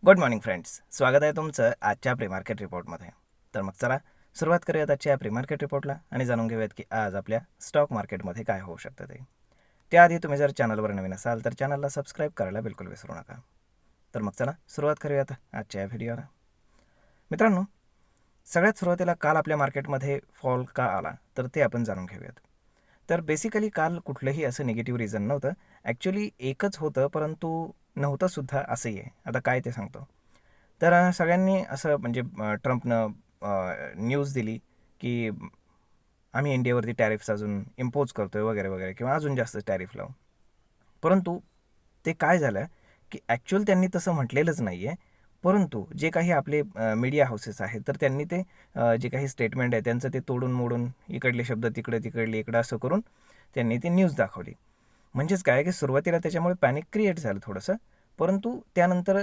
Good morning friends, स्वागत आहे तुमचं आजच्या प्री मार्केट रिपोर्टमध्ये. तर मग चला सुरुवात करूयात आजच्या प्री मार्केट रिपोर्टला आणि जाणून घेऊयात की आज आपल्या स्टॉक मार्केटमध्ये काय होऊ शकतं ते. त्याआधी तुम्ही जर चॅनलवर नवीन असाल तर चॅनलला सबस्क्राईब करायला बिलकुल विसरू नका. तर मग चला सुरुवात करूयात आजच्या या व्हिडिओला. मित्रांनो, सगळ्यात सुरुवातीला काल आपल्या मार्केटमध्ये फॉल का आला तर ते आपण जाणून घेऊयात. तर बेसिकली काल कुठलंही असं निगेटिव्ह रिझन नव्हतं. ॲक्च्युली एकच होतं, परंतु नव्हतं सुद्धा असंही आहे. आता काय ते सांगतो. तर सगळ्यांनी असं म्हणजे ट्रम्पनं न्यूज दिली की आम्ही इंडियावरती टॅरिफ्स अजून इम्पोज करतोय वगैरे वगैरे किंवा अजून जास्त टॅरिफ लावू. परंतु ते काय झालं की ॲक्च्युअल त्यांनी तसं म्हटलेलंच नाही आहे. परंतु जे काही आपले मीडिया हाऊसेस आहेत तर त्यांनी ते जे काही स्टेटमेंट आहे त्यांचं ते तोडून मोडून इकडले शब्द तिकडे तिकडले इकडं असं करून त्यांनी ती न्यूज दाखवली. म्हणजेच काय की सुरुवातीला त्याच्यामुळे पॅनिक क्रिएट झालं थोडंसं. परंतु त्यानंतर